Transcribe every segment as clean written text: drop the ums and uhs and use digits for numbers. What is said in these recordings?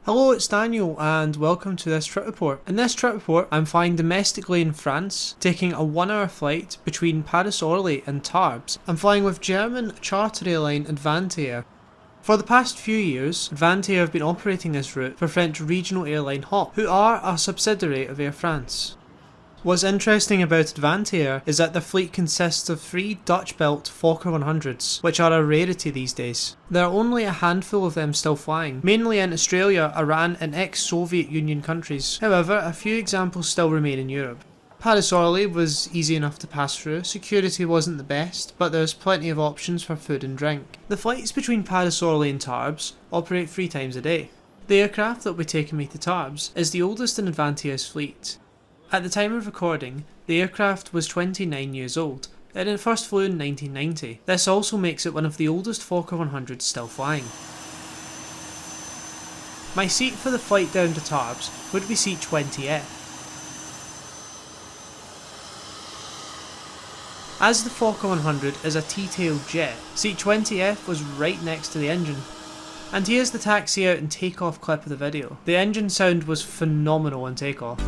Hello, it's Daniel and welcome to this trip report. In this trip report, I'm flying domestically in France, taking a 1-hour flight between Paris Orly and Tarbes. I'm flying with German charter airline AvantiAir. For the past few years, AvantiAir have been operating this route for French regional airline HOP, who are a subsidiary of Air France. What's interesting about AvantiAir is that their fleet consists of 3 Dutch-built Fokker 100s, which are a rarity these days. There are only a handful of them still flying, mainly in Australia, Iran and ex-Soviet Union countries. However, a few examples still remain in Europe. Paris Orly was easy enough to pass through, security wasn't the best, but there's plenty of options for food and drink. The flights between Paris Orly and Tarbes operate 3 times a day. The aircraft that will be taking me to Tarbes is the oldest in AvantiAir's fleet. At the time of recording, the aircraft was 29 years old, and it first flew in 1990. This also makes it one of the oldest Fokker 100s still flying. My seat for the flight down to Tarbes would be seat 20F. As the Fokker 100 is a T-tailed jet, seat 20F was right next to the engine. And here's the taxi out and takeoff clip of the video. The engine sound was phenomenal on takeoff.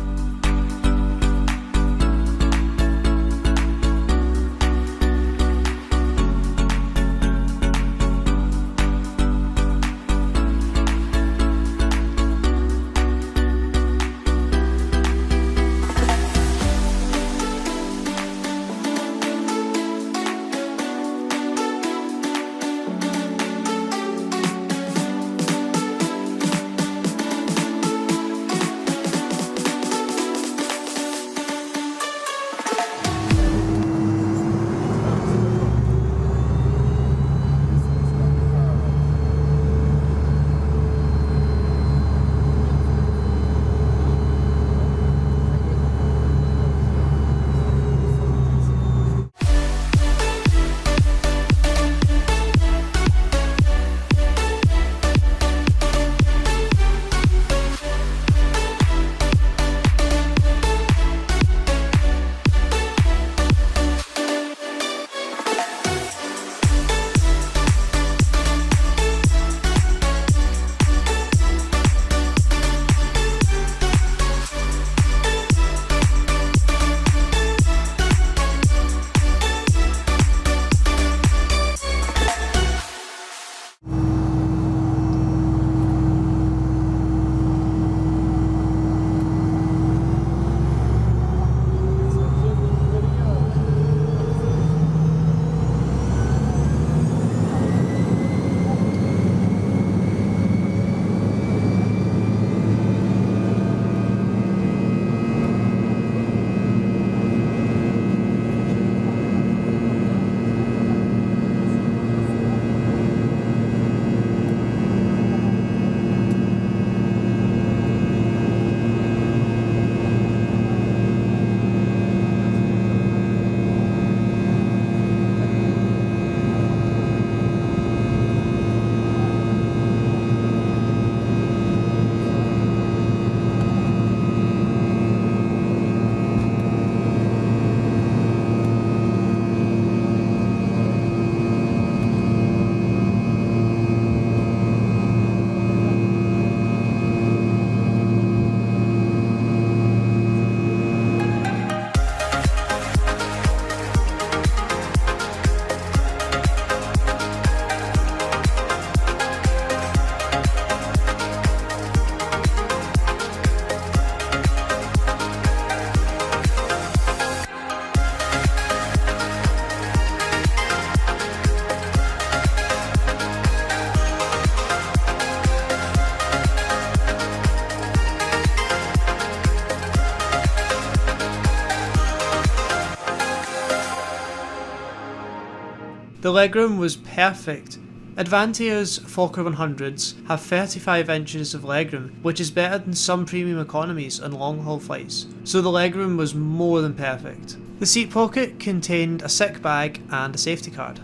The legroom was perfect. AvantiAir's Fokker 100s have 35 inches of legroom, which is better than some premium economies on long haul flights, so the legroom was more than perfect. The seat pocket contained a sick bag and a safety card.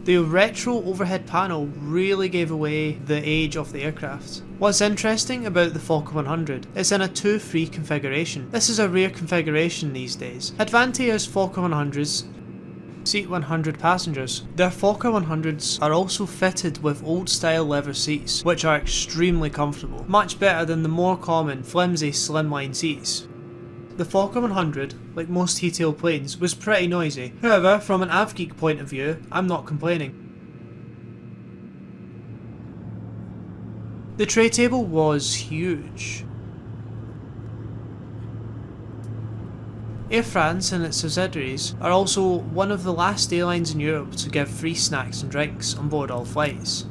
The retro overhead panel really gave away the age of the aircraft. What's interesting about the Fokker 100 is in a 2-free configuration. This is a rare configuration these days. AvantiAir's Fokker 100s seat 100 passengers. Their Fokker 100s are also fitted with old style leather seats, which are extremely comfortable, much better than the more common flimsy slimline seats. The Fokker 100, like most T-tail planes, was pretty noisy. However, from an avgeek point of view, I'm not complaining. The tray table was huge. Air France and its subsidiaries are also one of the last airlines in Europe to give free snacks and drinks on board all flights.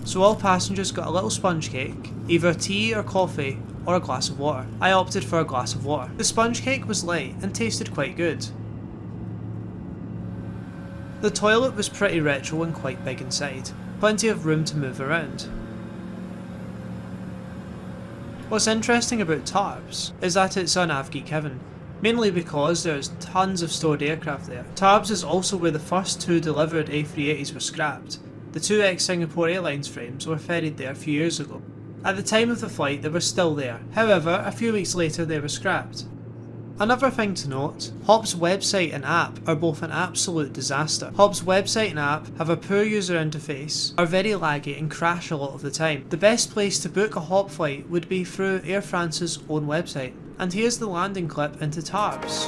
So all passengers got a little sponge cake, either tea or coffee, or a glass of water. I opted for a glass of water. The sponge cake was light and tasted quite good. The toilet was pretty retro and quite big inside, plenty of room to move around. What's interesting about Tarbes is that it's an avgeek heaven, mainly because there's tons of stored aircraft there. Tarbes is also where the first 2 delivered A380s were scrapped. The 2 ex-Singapore Airlines frames were ferried there a few years ago. At the time of the flight they were still there, however a few weeks later they were scrapped. Another thing to note, Hop's website and app are both an absolute disaster. Hop's website and app have a poor user interface, are very laggy and crash a lot of the time. The best place to book a Hop flight would be through Air France's own website. And here's the landing clip into Tarbes.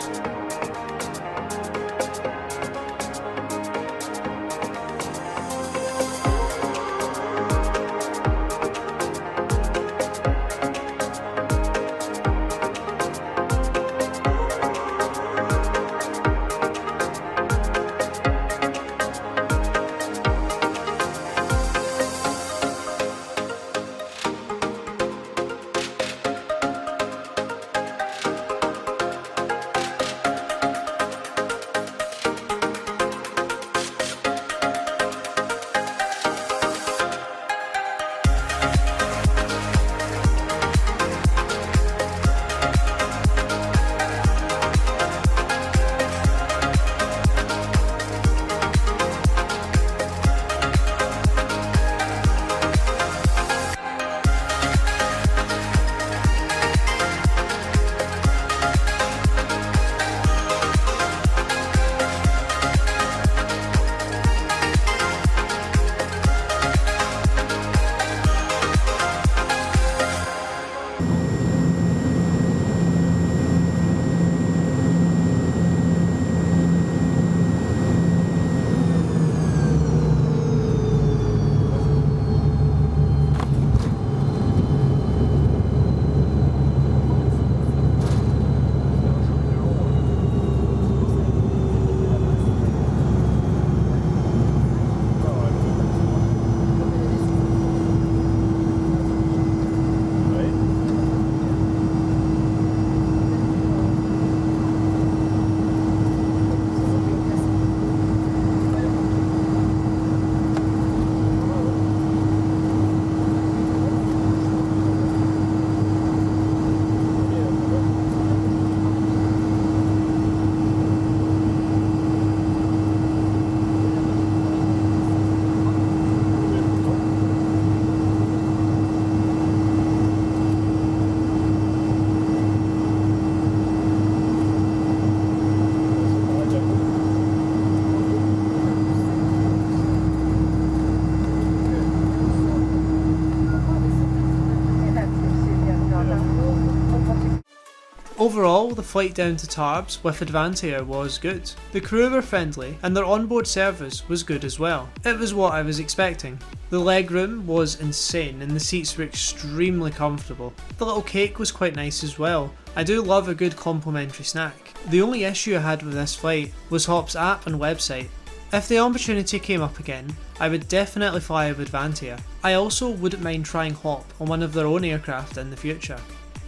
Overall, the flight down to Tarbes with AvantiAir was good. The crew were friendly and their onboard service was good as well. It was what I was expecting. The legroom was insane and the seats were extremely comfortable. The little cake was quite nice as well. I do love a good complimentary snack. The only issue I had with this flight was Hop's app and website. If the opportunity came up again, I would definitely fly with AvantiAir. I also wouldn't mind trying Hop on one of their own aircraft in the future.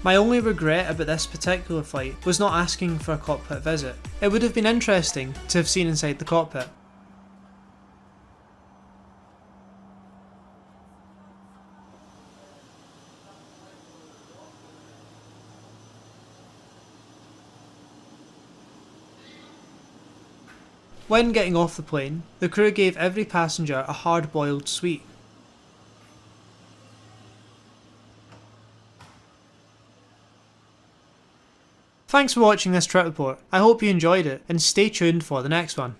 My only regret about this particular flight was not asking for a cockpit visit. It would have been interesting to have seen inside the cockpit. When getting off the plane, the crew gave every passenger a hard-boiled sweet. Thanks for watching this trip report. I hope you enjoyed it, and stay tuned for the next one.